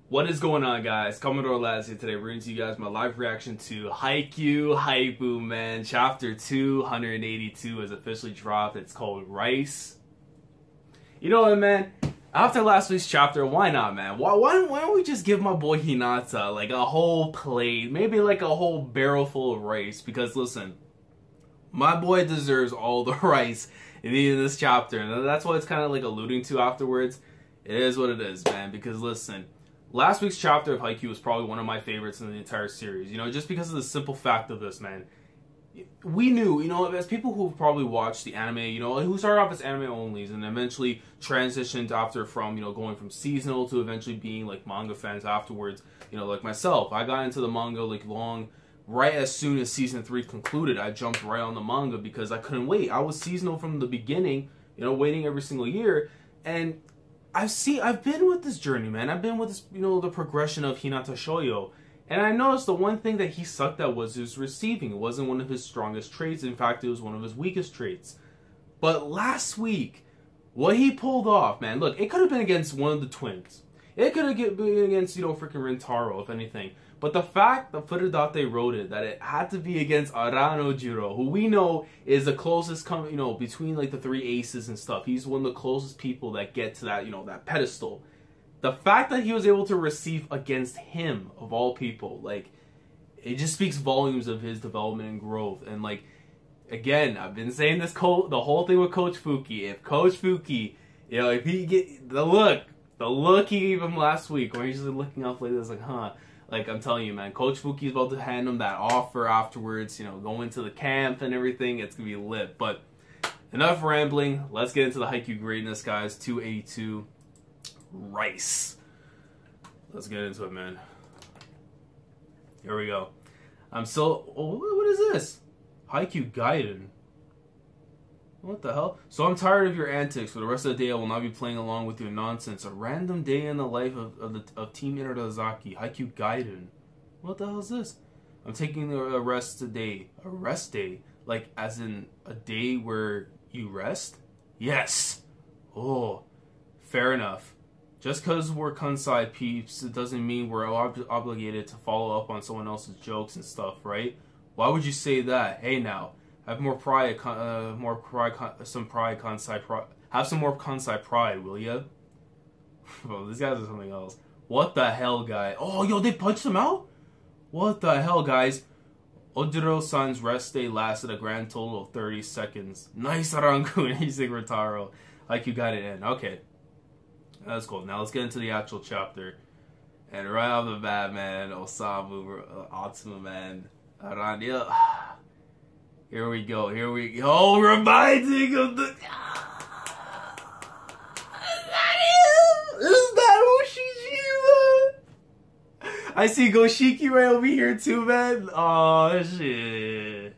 What is going on, guys? Commodore Lads here today, bringing to you guys my live reaction to Haikyuu, man. Chapter 282 has officially dropped. It's called Rice. You know what, man? After last week's chapter, why not, man? Why don't we just give my boy Hinata like a whole plate, maybe like a whole barrel full of rice? Because listen, my boy deserves all the rice in this chapter, and that's what it's kind of like alluding to afterwards. It is what it is, man. Because listen, last week's chapter of Haikyuu was probably one of my favorites in the entire series. You know, just because of the simple fact of this, man. We knew, you know, as people who've probably watched the anime, you know, who started off as anime onlys and eventually transitioned after from, you know, going from seasonal to eventually being like manga fans afterwards. You know, like myself, I got into the manga like right as soon as season 3 concluded. I jumped right on the manga because I couldn't wait. I was seasonal from the beginning, you know, waiting every single year. And I've been with this journey, man. I've been with this, you know, the progression of Hinata Shoyo. And I noticed the one thing that he sucked at was his receiving. It wasn't one of his strongest traits. In fact, it was one of his weakest traits. But last week, what he pulled off, man, look, it could have been against one of the twins. It could have been against, you know, freaking Rintaro, if anything. But the fact that Furudate wrote it, that it had to be against Arano Jiro, who we know is the closest, you know, between like the 3 aces and stuff. He's one of the closest people that get to that, you know, that pedestal. The fact that he was able to receive against him, of all people, like, it just speaks volumes of his development and growth. And, like, again, I've been saying this the whole thing with Coach Fuki. If Coach Fuki, you know, if he get the look he gave him last week, where he's just looking up like this, like, huh. Like, I'm telling you, man, Coach Fuki's about to hand him that offer afterwards, you know, go into the camp and everything. It's going to be lit. But enough rambling. Let's get into the Haikyuu greatness, guys. 282. Rice. Let's get into it, man. Here we go. I'm so... Oh, what is this? Haikyuu Gaiden. What the hell? So I'm tired of your antics. For the rest of the day, I will not be playing along with your nonsense. A random day in the life of Team Inarizaki. Haikyuu Gaiden. What the hell is this? I'm taking a rest today. A rest day? Like, as in a day where you rest? Yes! Oh, fair enough. Just because we're Kansai peeps, it doesn't mean we're obligated to follow up on someone else's jokes and stuff, right? Why would you say that? Hey now, have more pride, some pride, Kansai pride. Have some more Kansai pride, will ya? Well, these guys are something else. What the hell, guy? Oh, yo, they punched him out? What the hell, guys? Ojiro-san's rest day lasted a grand total of 30 seconds. Nice Arangu, Nisig Ritaro. Like you got it in. Okay. That's cool. Now let's get into the actual chapter. And right off the bat, man, Osamu, Atsumu, man. Arandia. Here we go. Here we go. Reminding of the... Is that Ushijima? I see Goshiki right over here too, man. Oh, shit.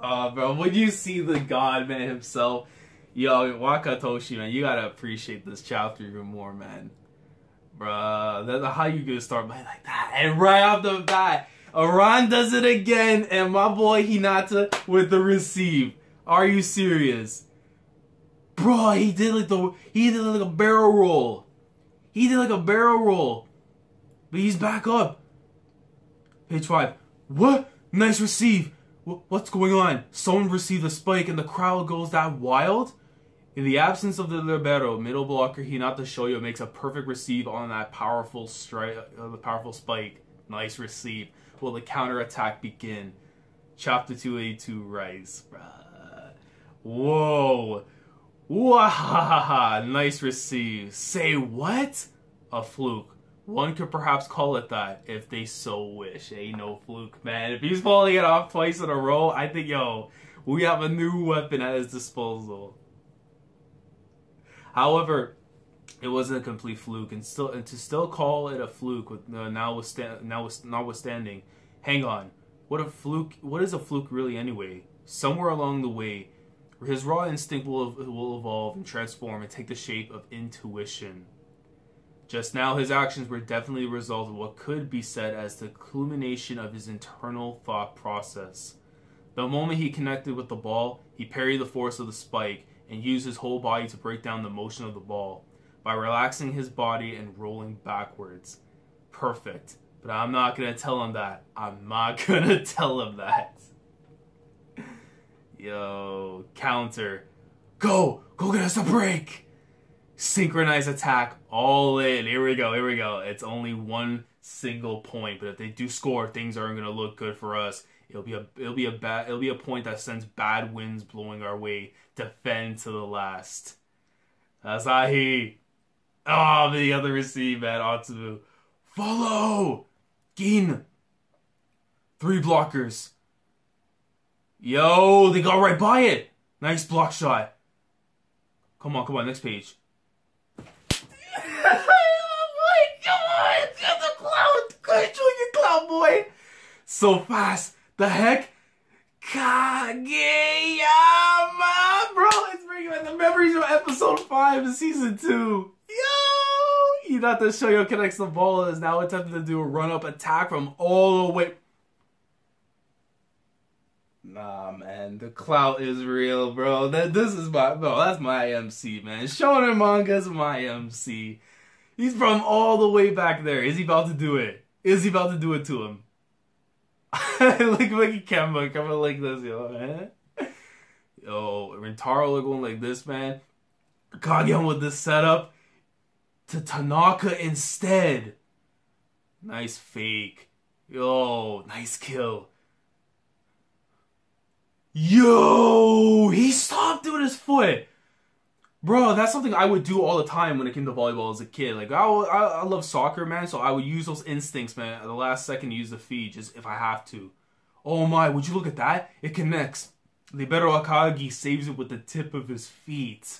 Oh, bro, when you see the god, man, himself... Yo, Wakatoshi, man, you gotta appreciate this chapter even more, man. Bruh, how you gonna start by like that? And right off the bat, Aran does it again, and my boy Hinata with the receive. Are you serious? Bro, he did like a barrel roll. He did like a barrel roll. But he's back up. Page 5. What? Nice receive. What's going on? Someone received a spike and the crowd goes that wild? In the absence of the libero, middle blocker Hinata Shoyo makes a perfect receive on that powerful spike. Nice receive. Will the counterattack begin? Chapter 282 Rise. Whoa. Wahahaha. Nice receive. Say what? A fluke. One could perhaps call it that, if they so wish. Ain't no fluke, man. If he's pulling it off twice in a row, I think, yo, we have a new weapon at his disposal. However, it wasn't a complete fluke, and to still call it a fluke, with notwithstanding, hang on, what is a fluke really anyway? Somewhere along the way, his raw instinct will evolve and transform and take the shape of intuition. Just now, his actions were definitely a result of what could be said as the culmination of his internal thought process. The moment he connected with the ball, he parried the force of the spike and used his whole body to break down the motion of the ball. by relaxing his body and rolling backwards. Perfect. But I'm not going to tell him that. I'm not going to tell him that. Yo, counter. Go! Go get us a break! Synchronized attack, all in. Here we go, here we go. It's only one single point, but if they do score, things aren't going to look good for us. It'll be a point that sends bad winds blowing our way. Defend to the last. Asahi. Oh, the other receive, man. Atsumu. Follow! Gin. 3 blockers. Yo, they got right by it. Nice block shot. Come on, next page. Oh my god! It's a cloud! Good your cloud boy! So fast! The heck? Kageyama! Bro, it's bringing back the memories of episode 5 of season 2. Yo! Hinata Shoyo connects the ball and is now attempting to do a run-up attack from all the way. Nah, man, the clout is real, bro. This is that's my MC, man. Shonen manga's my MC. He's from all the way back there. Is he about to do it? Is he about to do it to him? Look at Kemba coming like this, yo. Yo, Rintaro going like this, man. Kageyama with this setup to Tanaka instead. Nice fake. Yo, nice kill. Yo, he stopped doing his foot. Bro, that's something I would do all the time when it came to volleyball as a kid. Like, I love soccer, man, so I would use those instincts, man, at the last second to use the feed, just if I have to. Oh my, would you look at that? It connects. Libero Akagi saves it with the tip of his feet.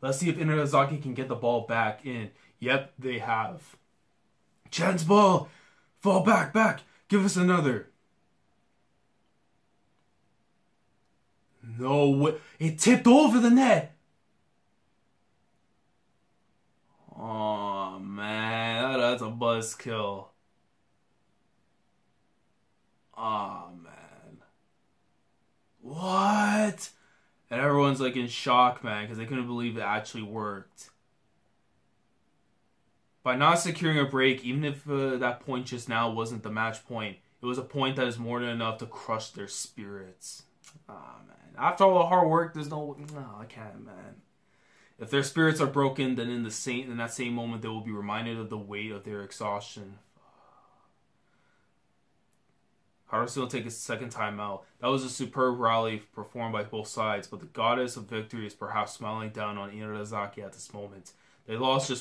Let's see if Inarizaki can get the ball back in. Yep, they have. Chance ball! Fall back! Give us another. No way. It tipped over the net. Oh, man. That's a buzzkill. Oh, man. What? And everyone's like in shock, man, because they couldn't believe it actually worked. By not securing a break, even if that point just now wasn't the match point, it was a point that is more than enough to crush their spirits. Ah, man. After all the hard work, there's no, I can't, man. If their spirits are broken, then in that same moment, they will be reminded of the weight of their exhaustion. Harusu will take his second time out. That was a superb rally performed by both sides, but the goddess of victory is perhaps smiling down on Inarizaki at this moment. They lost They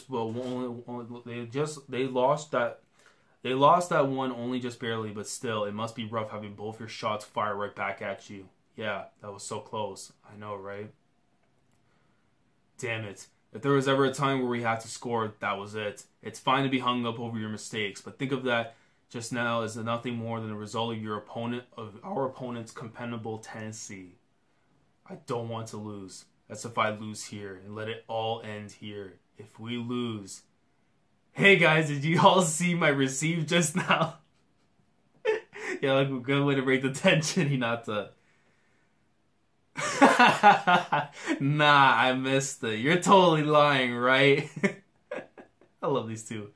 lost that one only just barely, but still, it must be rough having both your shots fire right back at you. Yeah, that was so close. I know, right? Damn it. If there was ever a time where we had to score, that was it. It's fine to be hung up over your mistakes, but think of that just now as nothing more than a result of our opponent's compensable tendency. I don't want to lose. That's if I lose here, and let it all end here. If we lose... Hey guys, did you all see my receive just now? Yeah, like a good way to break the tension, Hinata. Nah, I missed it. You're totally lying, right? I love these two.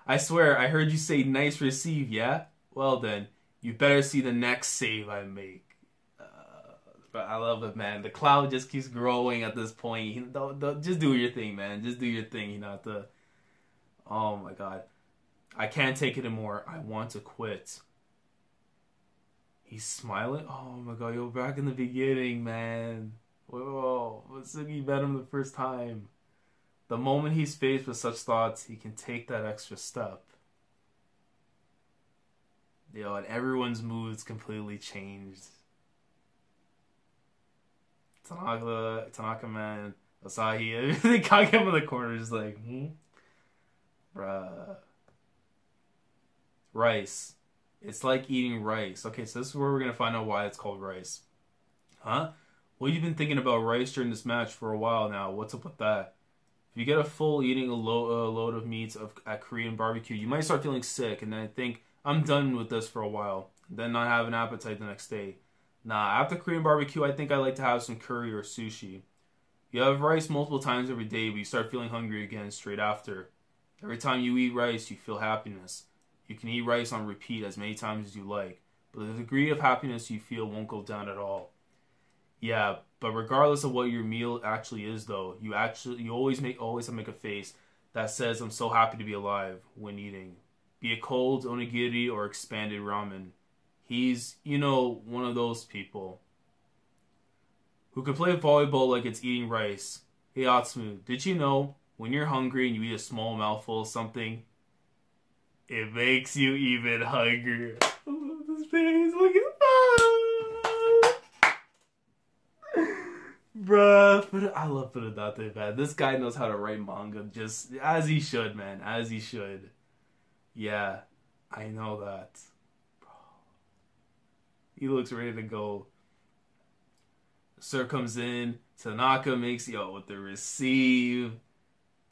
I swear, I heard you say nice receive, yeah? Well then, you better see the next save I make. But I love it, man. The cloud just keeps growing at this point. Just do your thing, man. Just do your thing, Hinata. Oh my god. I can't take it anymore. I want to quit. He's smiling? Oh my god, you're back in the beginning, man. Whoa, Watsuki met him the first time. The moment he's faced with such thoughts, he can take that extra step. Yo, and everyone's moods completely changed. Tanaka, man, Asahi, they got him in the corner, just like, Bruh. Rice. It's like eating rice. Okay, so this is where we're going to find out why it's called rice. Huh? Well, you've been thinking about rice during this match for a while now. What's up with that? If you get a full eating a load of meats at Korean barbecue, you might start feeling sick and then think, I'm done with this for a while. Then not have an appetite the next day. Nah, after Korean barbecue, I think I like to have some curry or sushi. You have rice multiple times every day, but you start feeling hungry again straight after. Every time you eat rice, you feel happiness. You can eat rice on repeat as many times as you like, but the degree of happiness you feel won't go down at all. Yeah, but regardless of what your meal actually is, though, you always have to make a face that says, "I'm so happy to be alive" when eating. Be it cold onigiri or expanded ramen. He's, one of those people who can play volleyball like it's eating rice. Hey Atsumu, did you know when you're hungry and you eat a small mouthful of something, it makes you even hungrier? I love this face. Look at that. Bruh, I love Hinata, man. This guy knows how to write manga just as he should, man. As he should. Yeah, I know that. He looks ready to go. Sir comes in. Tanaka makes with the receive.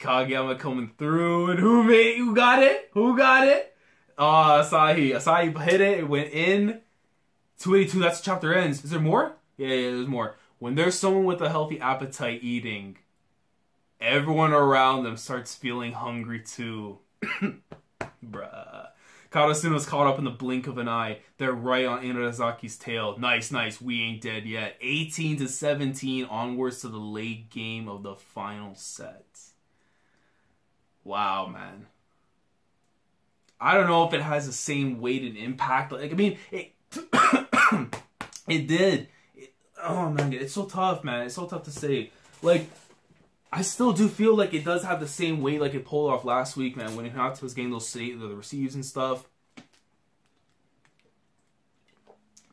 Kageyama coming through. And who got it? Who got it? Asahi. Asahi hit it. It went in. 282. That's the chapter ends. Is there more? Yeah, there's more. When there's someone with a healthy appetite eating, everyone around them starts feeling hungry too. Bruh. Karasuno's caught up in the blink of an eye. They're right on Inarizaki's tail. Nice. We ain't dead yet. 18-17 onwards to the late game of the final set. Wow, man. I don't know if it has the same weight and impact. Like, I mean, it it did. Oh, man, it's so tough, man. It's so tough to say. Like, I still do feel like it does have the same weight like it pulled off last week, man, when Hinata was getting the receives and stuff.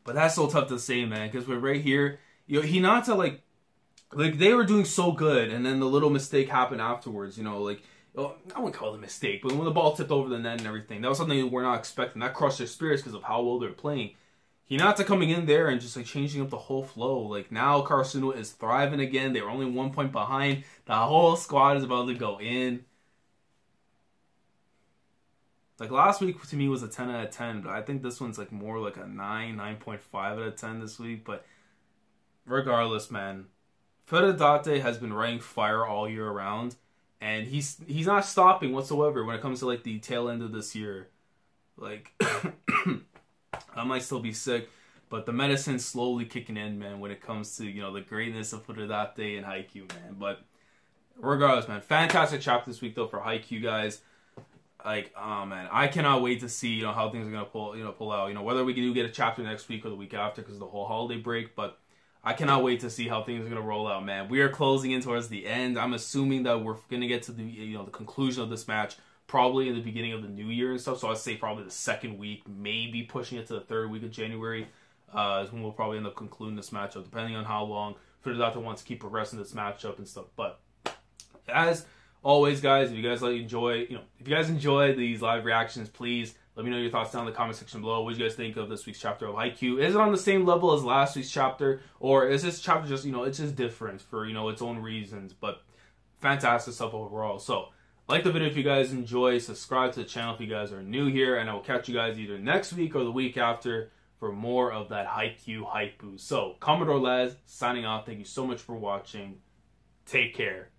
But that's so tough to say, man, because we're right here. Hinata, like they were doing so good, and then the little mistake happened afterwards, I wouldn't call it a mistake, but when the ball tipped over the net and everything, that was something we were not expecting. That crushed their spirits because of how well they were playing. Hinata coming in there and just changing up the whole flow. Like now Karasuno is thriving again. They were only 1 point behind. The whole squad is about to go in. Like last week to me was a 10 out of 10, but I think this one's more like a 9.5 out of 10 this week. But regardless, man, Furudate has been writing fire all year around, and he's not stopping whatsoever when it comes to the tail end of this year. I might still be sick, but the medicine's slowly kicking in, man, when it comes to, the greatness of Furudate and Haikyuu, man. But regardless, man, fantastic chapter this week, though, for Haikyuu, guys. Oh, man, I cannot wait to see, how things are going to pull out. Whether we do get a chapter next week or the week after because of the whole holiday break, but I cannot wait to see how things are going to roll out, man. We are closing in towards the end. I'm assuming that we're going to get to the, the conclusion of this match probably in the beginning of the new year and stuff. So I'd say probably the second week, maybe pushing it to the third week of January is when we'll probably end up concluding this matchup, depending on how long Furudate wants to keep progressing this matchup and stuff. But as always, guys, if you guys enjoy these live reactions, please let me know your thoughts down in the comment section below. What do you guys think of this week's chapter of Haikyuu? Is it on the same level as last week's chapter, or is this chapter just it's just different for its own reasons? But fantastic stuff overall. So like the video if you guys enjoy, subscribe to the channel if you guys are new here, and I will catch you guys either next week or the week after for more of that Haikyuu hype boost. So, Commodore Laz signing off. Thank you so much for watching. Take care.